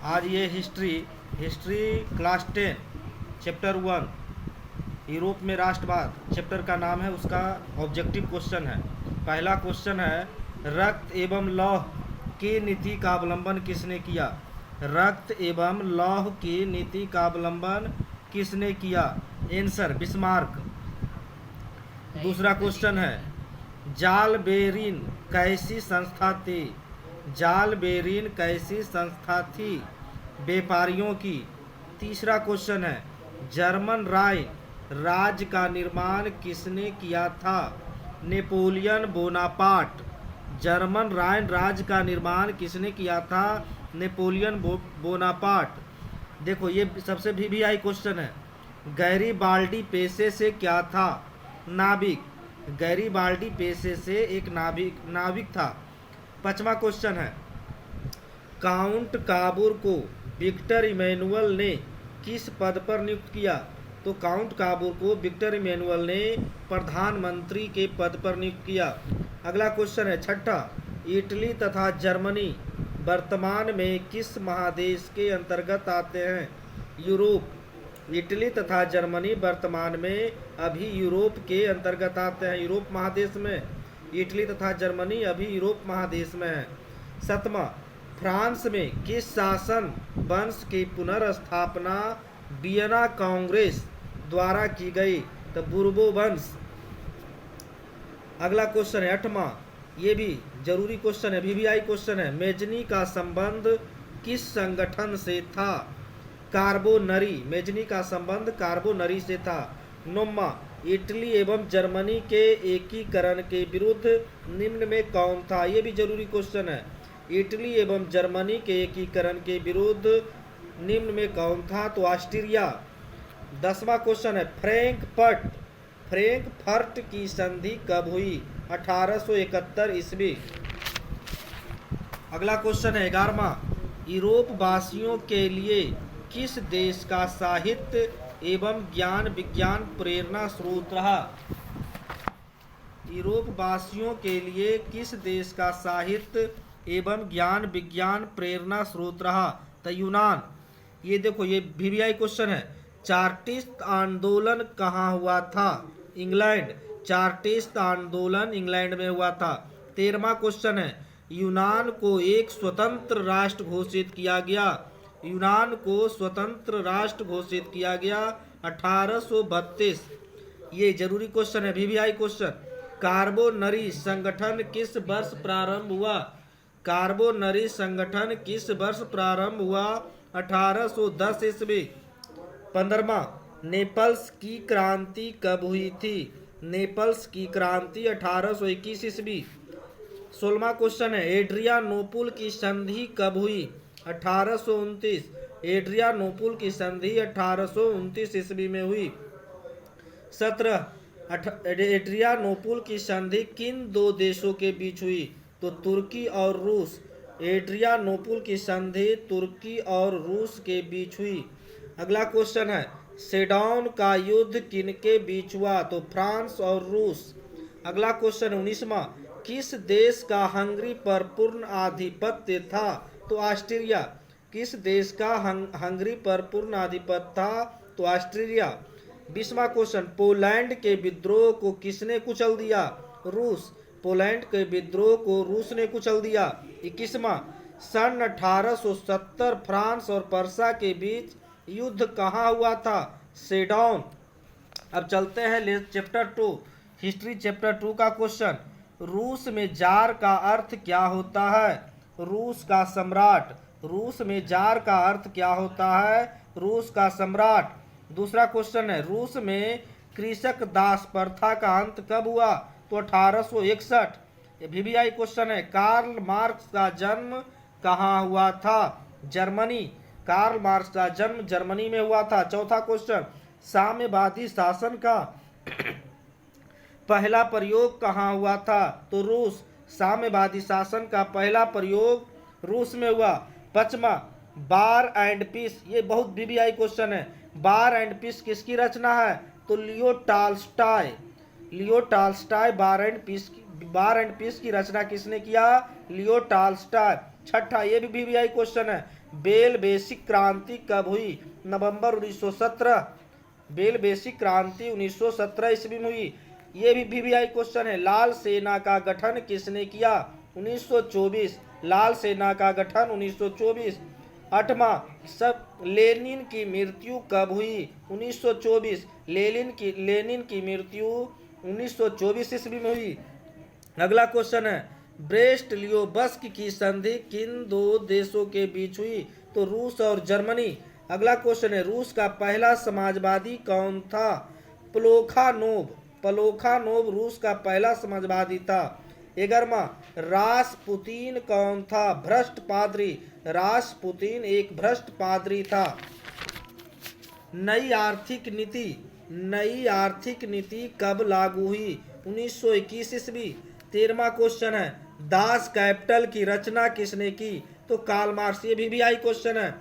आज ये history class 10 chapter 1 Europe में राष्ट्रवाद चैप्टर का नाम है। उसका ऑब्जेक्टिव क्वेश्चन है। पहला क्वेश्चन है, रक्त एवं लौह की नीति का अवलंबन किसने किया? रक्त एवं लौह की नीति का अवलंबन किसने किया? Answer Bismarck. दूसरा क्वेश्चन है, जाल बेरिन कैसी संस्था थी? जाल बेरिन कैसी संस्था थी? व्यापारियों की। तीसरा क्वेश्चन है, जर्मन राज्य का निर्माण किसने किया था? Napoleon Bonaparte. जर्मन राज्य का निर्माण किसने किया था? Napoleon Bonaparte. देखो ये सबसे वीवीआई क्वेश्चन है। गैरीबाल्डी पेशे से क्या था? नाविक। गैरीबाल्डी पेशे से एक नाविक था। पांचवा क्वेश्चन है, काउंट काबूर को विक्टर इमैनुअल ने किस पद पर नियुक्त किया? तो काउंट काबूर को विक्टर इमैनुअल ने प्रधानमंत्री के पद पर नियुक्त किया। अगला क्वेश्चन है छठा, इटली तथा जर्मनी वर्तमान में किस महादेश के अंतर्गत आते हैं? यूरोप। इटली तथा जर्मनी वर्तमान में अभी यूरोप के अंतर्गत आते हैं, यूरोप महादेश में। इटली तथा जर्मनी अभी यूरोप महादेश में है। सातवां, फ्रांस में किस शासन वंश की पुनर्स्थापना वियना कांग्रेस द्वारा की गई? तो बुर्बो वंश। अगला क्वेश्चन है आठवां, ये भी जरूरी क्वेश्चन है, वीवीआई क्वेश्चन है। मेजनी का संबंध किस संगठन से था? कार्बोनरी। मेजनी का संबंध कार्बोनरी से था। नौवां, इटली एवं जर्मनी के एकीकरण के विरुद्ध निम्न में कौन था? ये भी जरूरी क्वेश्चन है। इटली एवं जर्मनी के एकीकरण के विरुद्ध निम्न में कौन था? तो ऑस्ट्रिया। 10वां क्वेश्चन है, फ्रैंकफर्ट की संधि कब हुई? 1871 ईस्वी। अगला क्वेश्चन है 11वां, यूरोप वासियों के लिए किस देश का साहित्य एवं ज्ञान विज्ञान प्रेरणा स्रोत रहा? यूरोप वासियों के लिए किस देश का साहित्य एवं ज्ञान विज्ञान प्रेरणा स्रोत रहा? तो यूनान। ये देखो ये वीवीआई क्वेश्चन है। चार्टिस्ट आंदोलन कहाँ हुआ था? इंग्लैंड। चार्टिस्ट आंदोलन इंग्लैंड में हुआ था। 13वां क्वेश्चन है, यूनान को एक स्वतंत्र राष्ट्र घोषित किया गया? यूनान को स्वतंत्र राष्ट्र घोषित किया गया 1832। ये जरूरी क्वेश्चन है, वीवीआई क्वेश्चन। कार्बोनरी संगठन किस वर्ष प्रारंभ हुआ? कार्बोनरी संगठन किस वर्ष प्रारंभ हुआ? 1810 ईस्वी। 15वां, नेपल्स की क्रांति कब हुई थी? नेपल्स की क्रांति 1821 ईस्वी। 16वां क्वेश्चन है, एड्रियानोपुल की संधि कब हुई? 1829। एड्रियानोपुल की संधि 1829 ईस्वी में हुई। 17, एड्रियानोपुल की संधि किन दो देशों के बीच हुई? तो तुर्की और रूस। एड्रियानोपुल की संधि तुर्की और रूस के बीच हुई। अगला क्वेश्चन है, सेडौन का युद्ध किनके बीच हुआ? तो फ्रांस और रूस। अगला क्वेश्चन 19वां, किस देश का हंगरी पर पूर्ण आधिपत्य था? तो ऑस्ट्रिया। किस देश का हंगरी पर पूर्ण आधिपत्य था? तो ऑस्ट्रिया। 20वां क्वेश्चन, पोलैंड के विद्रोह को किसने कुचल दिया? रूस। पोलैंड के विद्रोह को रूस ने कुचल दिया। 21वां, सन 1870 फ्रांस और पर्सा के बीच युद्ध कहाँ हुआ था? सेडौन। अब चलते हैं चैप्टर 2 हिस्ट्री चैप्टर 2 का क्वेश्चन। रूस में जार का अर्थ क्या होता है? रूस का सम्राट। रूस में जार का अर्थ क्या होता है? रूस का सम्राट। दूसरा क्वेश्चन है, रूस में कृषक दास प्रथा का अंत कब हुआ? तो 1861। वीवीआई क्वेश्चन है, कार्ल मार्क्स का जन्म कहाँ हुआ था? जर्मनी। कार्ल मार्क्स का जन्म जर्मनी में हुआ था। चौथा क्वेश्चन, साम्यवादी शासन का पहला प्रयोग कहाँ हुआ था? तो रूस। साम्यवादी शासन का पहला प्रयोग रूस में हुआ। 5वां, बार एंड पीस। ये बहुत वीवीआई क्वेश्चन है। बार एंड पीस किसकी रचना है? तो Leo Tolstoy. Leo Tolstoy War and Peace की रचना किसने किया? Leo Tolstoy. छठा, ये भी वीवीआई क्वेश्चन है, बेल बेसिक क्रांति कब हुई? नवंबर 1917। बेल बेसिक क्रांति 1917 ईस्वी में हुई। ये भी वीवीआई क्वेश्चन है। लाल सेना का गठन किसने किया? 1924। लाल सेना का गठन 1924। 8वां, सब लेनिन की मृत्यु कब हुई? 1924। लेनिन की मृत्यु 1924 ईस्वी में हुई। अगला क्वेश्चन है, ब्रेस्ट लियोबस्क की संधि किन दो देशों के बीच हुई? तो रूस और जर्मनी। अगला क्वेश्चन है, रूस का पहला समाजवादी कौन था? प्लोखानोव। प्लोखानोव रूस का पहला समाजवादी था। 11वां, रासपुतीन कौन था? भ्रष्ट पादरी। रासपुतीन एक भ्रष्ट पादरी था। नई आर्थिक नीति कब लागू हुई? 1921 ईस्वी। 13वां क्वेश्चन है, दास कैपिटल की रचना किसने की? तो कार्ल मार्क्स। ये वीवीआई क्वेश्चन है।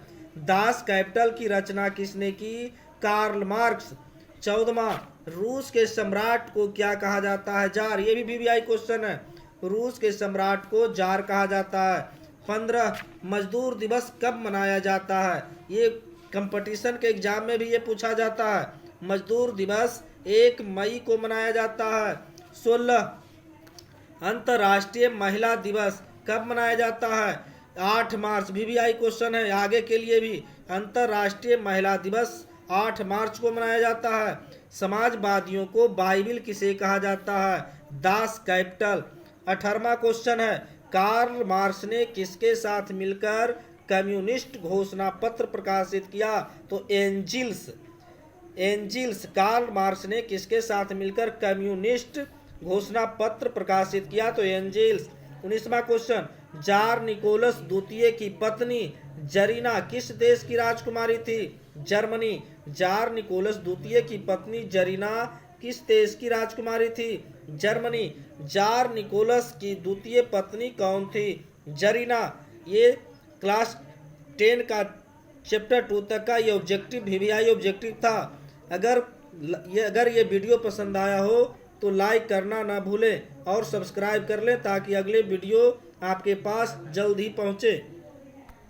दास कैपिटल की रचना किसने की? Karl Marx. 14वां, रूस के सम्राट को क्या कहा जाता है? जार। ये भी वीवीआई क्वेश्चन है। रूस के सम्राट को जार कहा जाता है। 15, मजदूर दिवस कब मनाया जाता है? ये कंपटीशन के एग्जाम में भी ये पूछा जाता है। मजदूर दिवस 1 मई को मनाया जाता है। 16, अंतर्राष्ट्रीय महिला दिवस कब मनाया जाता है? 8 मार्च। वीवीआई क्वेश्चन है आगे के लिए भी। अंतर्राष्ट्रीय महिला दिवस 8 मार्च को मनाया जाता है। समाजवादियों को बाइबिल किसे कहा जाता है? Das Kapital. 18वां क्वेश्चन है, कार्ल मार्क्स ने किसके साथ मिलकर कम्युनिस्ट घोषणा पत्र प्रकाशित किया? तो एंजिल्स। कार्ल मार्क्स ने किसके साथ मिलकर कम्युनिस्ट घोषणा पत्र प्रकाशित किया? तो एंजिल्स। 19वां क्वेश्चन, जार निकोलस द्वितीय की पत्नी जरीना किस देश की राजकुमारी थी? जर्मनी। जार निकोलस द्वितीय की पत्नी जरीना किस देश की राजकुमारी थी? जर्मनी। जार निकोलस की द्वितीय पत्नी कौन थी? जरीना। ये क्लास 10 का चैप्टर 2 तक का ये ऑब्जेक्टिव वीवीआई ऑब्जेक्टिव था। अगर ये वीडियो पसंद आया हो तो लाइक करना ना भूलें और सब्सक्राइब कर लें ताकि अगले वीडियो आपके पास जल्द ही पहुँचे।